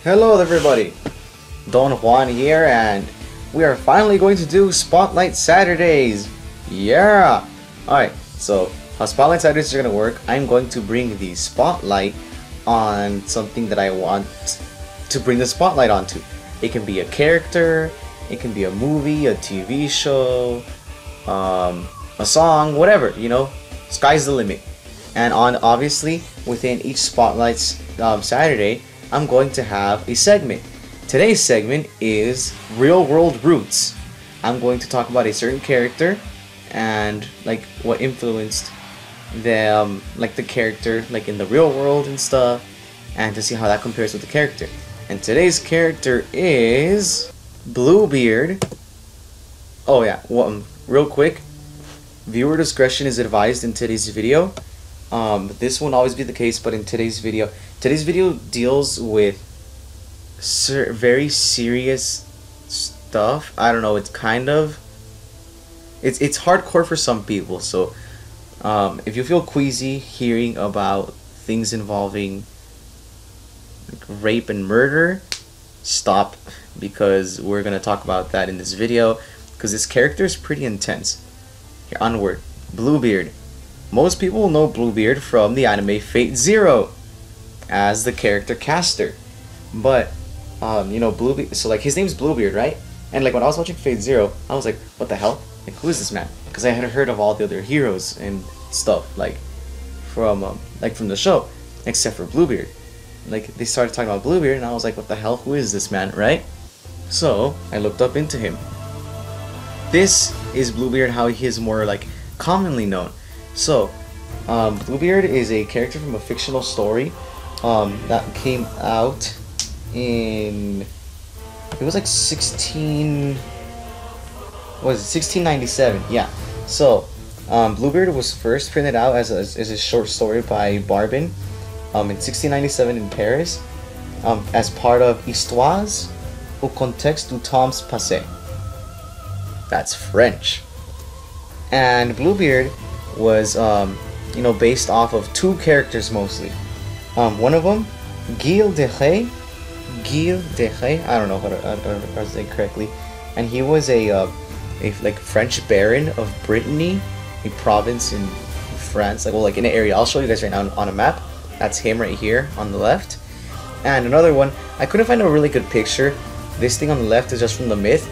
Hello everybody, Don Juan here, and we are finally going to do Spotlight Saturdays. Yeah! Alright, so how Spotlight Saturdays are going to work, I'm going to bring the spotlight on something that I want to bring the spotlight onto. It can be a character, it can be a movie, a TV show, a song, whatever, you know, sky's the limit. And obviously, within each Spotlight Saturday, I'm going to have a segment. Today's segment is Real World Roots. I'm going to talk about a certain character and like what influenced them, like the character, like in the real world and stuff, and to see how that compares with the character. And today's character is Bluebeard. Oh yeah, well, real quick, viewer discretion is advised in today's video. This won't always be the case, but in today's video deals with very serious stuff. I don't know, it's kind of it's hardcore for some people, so if you feel queasy hearing about things involving like rape and murder, stop, because we're gonna talk about that in this video, because this character is pretty intense. Here, onward. Bluebeard. Most people will know Bluebeard from the anime Fate Zero as the character Caster, but you know, Bluebeard, so like his name's Bluebeard, right? And like when I was watching Fate Zero, I was like, what the hell, like who is this man? Because I had heard of all the other heroes and stuff like from the show, except for Bluebeard. Like they started talking about Bluebeard and I was like, what the hell, who is this man, right? So I looked up into him. This is Bluebeard, how he is more like commonly known. So, Bluebeard is a character from a fictional story that came out in, it was like 1697, yeah. So, Bluebeard was first printed out as a short story by Barbin in 1697 in Paris as part of Histoires au contexte du temps passé. That's French. And Bluebeard was you know, based off of two characters mostly. One of them, Gilles de Rey, I don't know how to pronounce it correctly, and he was a like French baron of Brittany, a province in France, like, well, like in an area. I'll show you guys right now on a map. That's him right here on the left. And another one, I couldn't find a really good picture. This thing on the left is just from the myth.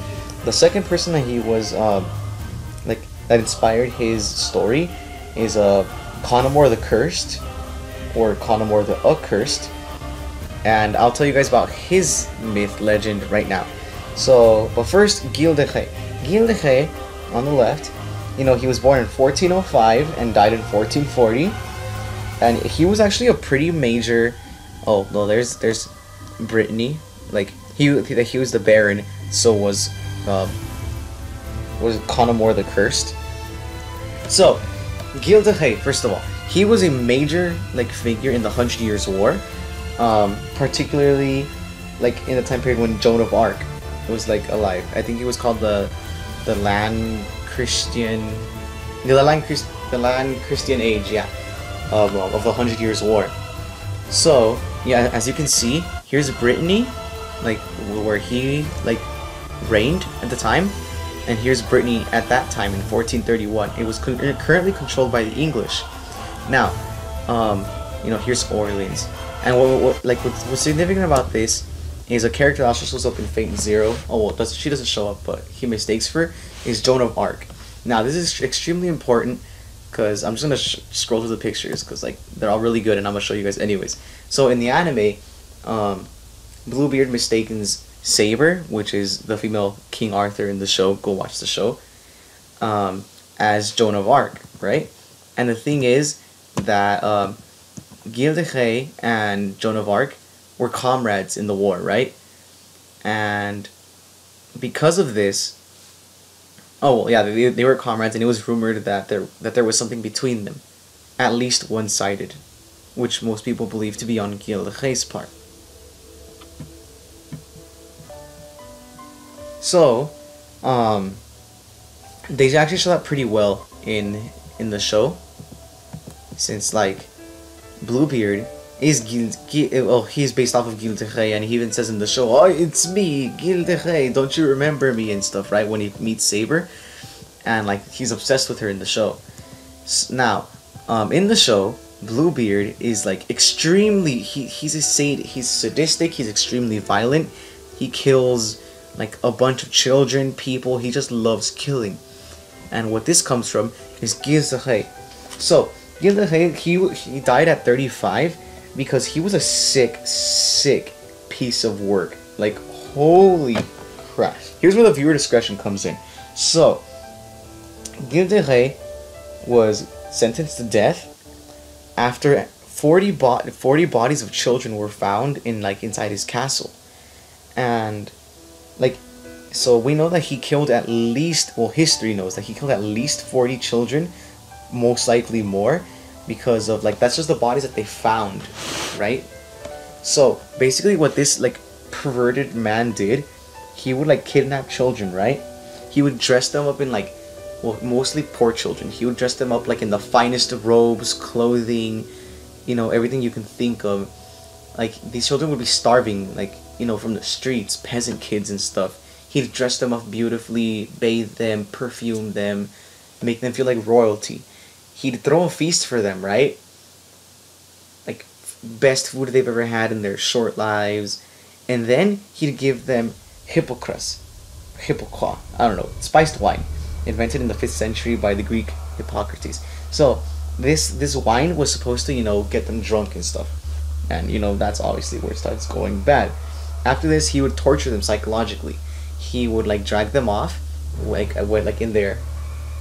The second person that he was like that inspired his story is Connemore the Cursed, or Connemore the Accursed, and I'll tell you guys about his myth legend right now. So, but first, Gilles de Rey. Gilles de Rey, on the left, you know, he was born in 1405 and died in 1440, and he was actually a pretty major. Oh no, there's Brittany. Like he was the Baron, so was Connemore the Cursed. So, Gilles de Rey, first of all, he was a major like figure in the 100 Years' War, particularly like in the time period when Joan of Arc was like alive. I think he was called the Land Christian Age, yeah, of the 100 Years' War. So yeah, as you can see, here's Brittany, like where he like reigned at the time. And here's Brittany at that time in 1431. It was currently controlled by the English. Now, you know, here's Orleans. And what's significant about this is a character that also shows up in Fate Zero. Oh well, she doesn't show up, but he mistakes for her, is Joan of Arc. Now this is extremely important because I'm just gonna scroll through the pictures because like they're all really good, and I'm gonna show you guys anyways. So in the anime, Bluebeard mistakes Saber, which is the female King Arthur in the show, go watch the show, as Joan of Arc, right? And the thing is that Gilles de Rey and Joan of Arc were comrades in the war, right? And because of this, oh well, yeah, they were comrades, and it was rumored that there was something between them, at least one-sided, which most people believe to be on Gilles de Rey's part. So, they actually show that pretty well in the show, since like Bluebeard is he's based off of Gilderay, and he even says in the show, "Oh, it's me, Gilderay. Don't you remember me?" and stuff, right? When he meets Saber, and like he's obsessed with her in the show. Now, in the show, Bluebeard is like extremely. He's sadistic. He's extremely violent. He kills like a bunch of children, people. He just loves killing. And what this comes from is Gilderay. So Gilderay, he died at 35 because he was a sick piece of work. Like, holy crap. Here's where the viewer discretion comes in. So Gilderay was sentenced to death after 40 bodies of children were found in like inside his castle. And like, so we know that he killed at least, well, history knows that he killed at least 40 children, most likely more, because of like, that's just the bodies that they found, right? So basically what this like perverted man did, he would like kidnap children, right? He would dress them up in like, well, mostly poor children. He would dress them up like in the finest of robes, clothing, you know, everything you can think of. Like, these children would be starving, like, you know, from the streets, peasant kids and stuff. He'd dress them up beautifully, bathe them, perfume them, make them feel like royalty. He'd throw a feast for them, right? Like, best food they've ever had in their short lives. And then he'd give them hippocras, I don't know, spiced wine, invented in the 5th century by the Greek Hippocrates. So this wine was supposed to, you know, get them drunk and stuff. And, you know, that's obviously where it starts going bad. After this, he would torture them psychologically. He would like drag them off, like in their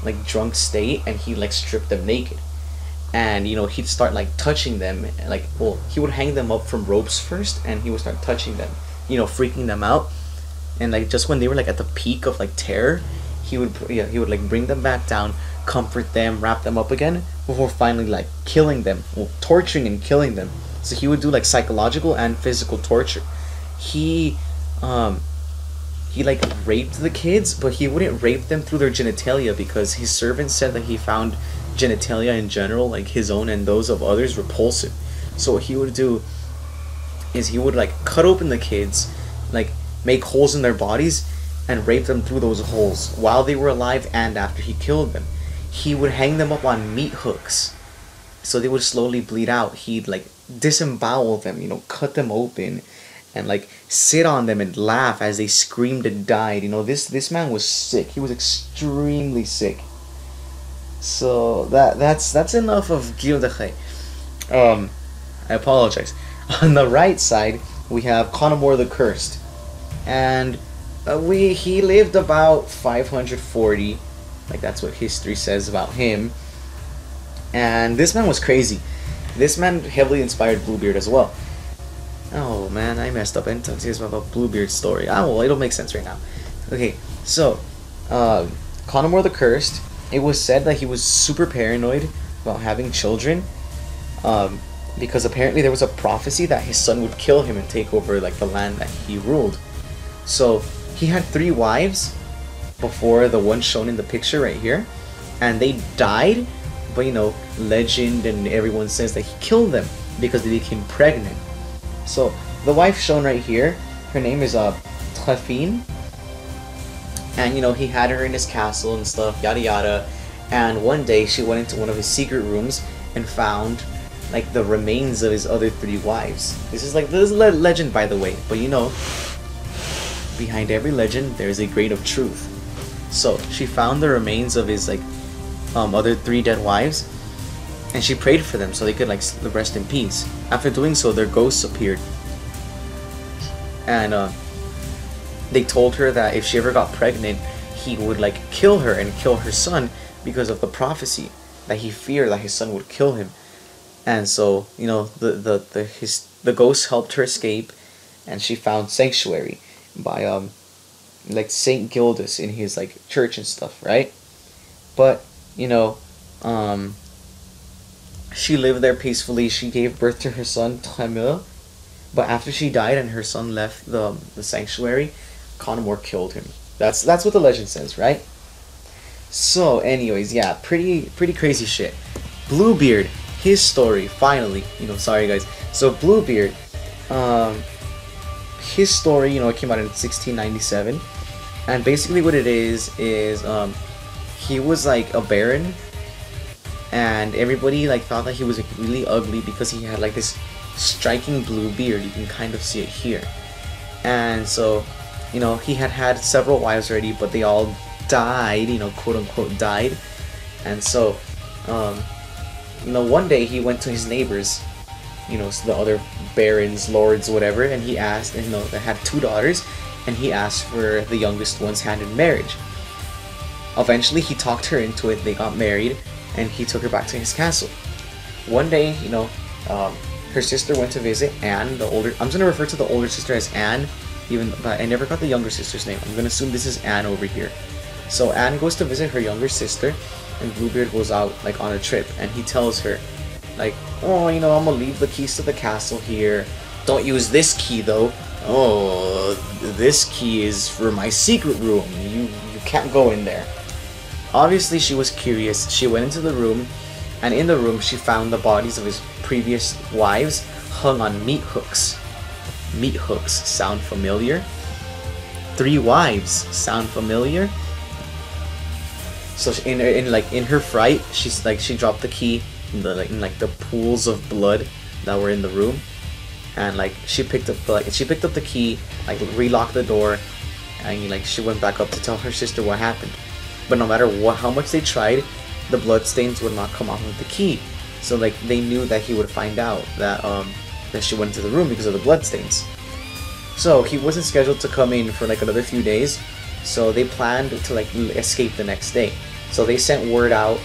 like drunk state, and he'd like strip them naked. And, you know, he'd start like touching them, like, well, he would hang them up from ropes first, and he would start touching them, you know, freaking them out. And like just when they were like at the peak of like terror, he would like bring them back down, comfort them, wrap them up again, before finally like killing them, well, torturing and killing them. So he would do like psychological and physical torture. He like raped the kids, but he wouldn't rape them through their genitalia, because his servants said that he found genitalia in general, like his own and those of others, repulsive. So what he would do is he would like cut open the kids, like make holes in their bodies, and rape them through those holes while they were alive and after he killed them. He would hang them up on meat hooks so they would slowly bleed out. He'd like disembowel them, you know, cut them open, and like sit on them and laugh as they screamed and died. You know, this man was sick. He was extremely sick. So that's enough of Gilderay. I apologize. On the right side, we have Connemore the Cursed, and he lived about 540. Like, that's what history says about him. And this man was crazy. This man heavily inspired Bluebeard as well. Oh man, I messed up. I didn't talk to you about Bluebeard's story. Ah, well, it'll make sense right now. Okay, so Connemore the Cursed, it was said that he was super paranoid about having children, because apparently there was a prophecy that his son would kill him and take over like the land that he ruled. So he had 3 wives before the one shown in the picture right here, and they died, but, you know, legend and everyone says that he killed them because they became pregnant. So the wife shown right here, her name is Trefine, and, you know, he had her in his castle and stuff, yada yada. And one day she went into one of his secret rooms and found like the remains of his other 3 wives. This is legend, by the way, but you know, behind every legend there is a grain of truth. So she found the remains of his like other 3 dead wives, and she prayed for them so they could like rest in peace. After doing so, their ghosts appeared, and they told her that if she ever got pregnant, he would like kill her and kill her son because of the prophecy that he feared that his son would kill him. And so, you know, the ghosts helped her escape, and she found sanctuary by like Saint Gildas in his like church and stuff, right? But, you know, she lived there peacefully. She gave birth to her son Tremeur, but after she died and her son left the sanctuary, Connemore killed him. That's what the legend says, right? So anyways, yeah, pretty crazy shit. Bluebeard, his story, finally, you know, sorry guys, So Bluebeard, um, his story, it came out in 1697, and basically what it is he was like a baron, and everybody like thought that he was like, really ugly because he had like this striking blue beard. You can kind of see it here, and so he had several wives already, but they all died, quote unquote died, and so one day he went to his neighbors, so the other barons, lords, whatever, and he asked, and they had 2 daughters, and he asked for the youngest one's hand in marriage. Eventually, he talked her into it. They got married, and he took her back to his castle. One day, her sister went to visit Anne, the older. I'm just gonna refer to the older sister as Anne, but I never got the younger sister's name. I'm gonna assume this is Anne over here. So Anne goes to visit her younger sister, and Bluebeard goes out like on a trip, and he tells her, like, oh, I'm gonna leave the keys to the castle here. Don't use this key though. Oh, this key is for my secret room. You can't go in there. Obviously, she was curious. She went into the room, and in the room, she found the bodies of his previous wives hung on meat hooks. Meat hooks sound familiar? 3 wives sound familiar? So in her fright, she dropped the key in the pools of blood that were in the room, and she picked up the key, relocked the door, and she went back up to tell her sister what happened. But no matter how much they tried, the blood stains would not come off of the key. So they knew that he would find out that she went into the room because of the blood stains. So he wasn't scheduled to come in for another few days. So they planned to escape the next day. So they sent word out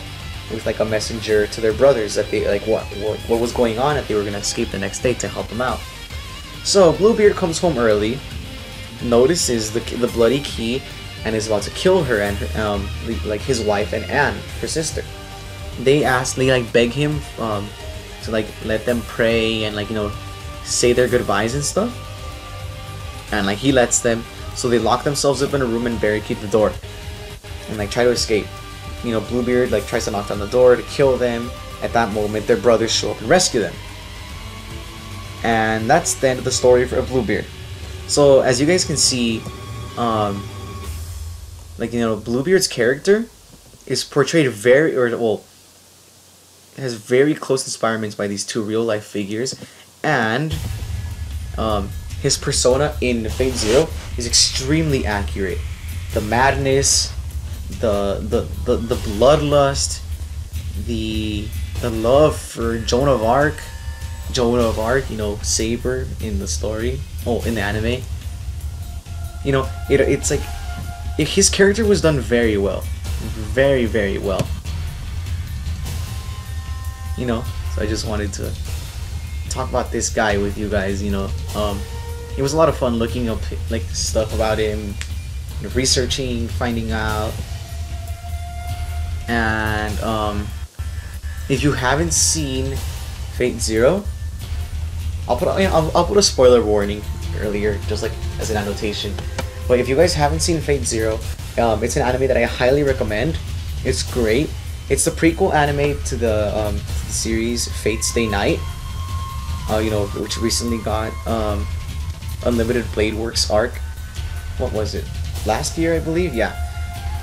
with a messenger to their brothers that they what was going on, that they were gonna escape the next day to help them out. So Bluebeard comes home early, notices the bloody key, and is about to kill her and his wife and Anne, her sister. They beg him to let them pray and say their goodbyes and stuff, and he lets them. So they lock themselves up in a room and barricade the door and try to escape. Bluebeard tries to knock down the door to kill them. At that moment, their brothers show up and rescue them. And that's the end of the story for Bluebeard. So as you guys can see, Bluebeard's character is portrayed has very close inspirations by these 2 real life figures, and his persona in Fate Zero is extremely accurate. The madness, the bloodlust, the love for Joan of Arc, Saber in the story, in the anime. It's his character was done very well, very, very well. So I just wanted to talk about this guy with you guys. It was a lot of fun looking up stuff about him, researching, finding out. And if you haven't seen Fate Zero, I'll put a spoiler warning earlier, just as an annotation. But if you guys haven't seen Fate Zero, it's an anime that I highly recommend. It's great. It's the prequel anime to the series Fate Stay Night, which recently got Unlimited Blade Works arc. What was it? Last year, I believe. Yeah.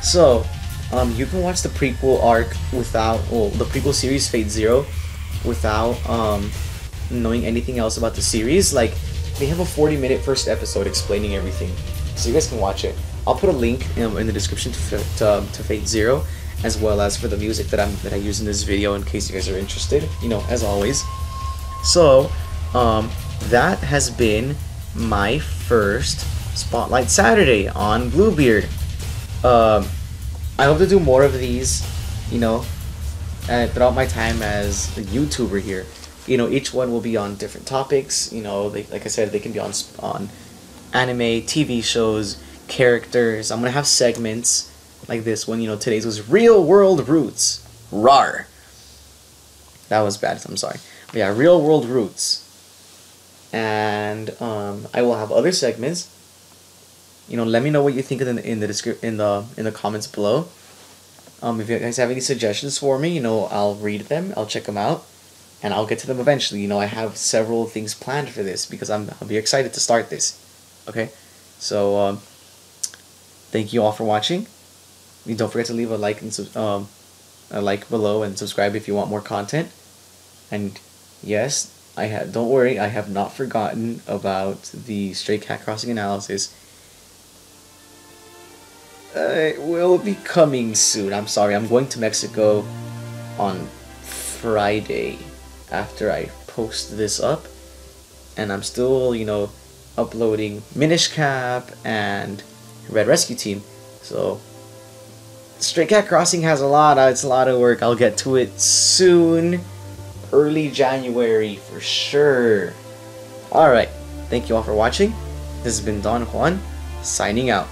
So you can watch the prequel arc without, the prequel series Fate Zero, without knowing anything else about the series. They have a 40-minute first episode explaining everything, so you guys can watch it. I'll put a link in the description to Fate Zero, as well as for the music that I use in this video, in case you guys are interested. As always. So that has been my first Spotlight Saturday on Bluebeard. I hope to do more of these, throughout my time as a YouTuber here. Each one will be on different topics. Like I said, they can be on anime, TV shows, characters. I'm gonna have segments like this one. Today's was Real World Roots. Rar. That was bad. I'm sorry. But yeah, Real World Roots. And I will have other segments. Let me know what you think in the comments below. If you guys have any suggestions for me, I'll read them. I'll check them out. and I'll get to them eventually. You know, I have several things planned for this because I'll be excited to start this. Okay, so thank you all for watching. Don't forget to leave a like and a like below and subscribe if you want more content. And yes, don't worry, I have not forgotten about the Stray Cat Crossing analysis. It will be coming soon. I'm sorry, I'm going to Mexico on Friday after I post this up, and I'm still, you know, uploading Minish Cap and Red Rescue Team. So Stray Cat Crossing has it's a lot of work. I'll get to it soon, early January for sure. Alright, thank you all for watching. This has been Don Juan, signing out.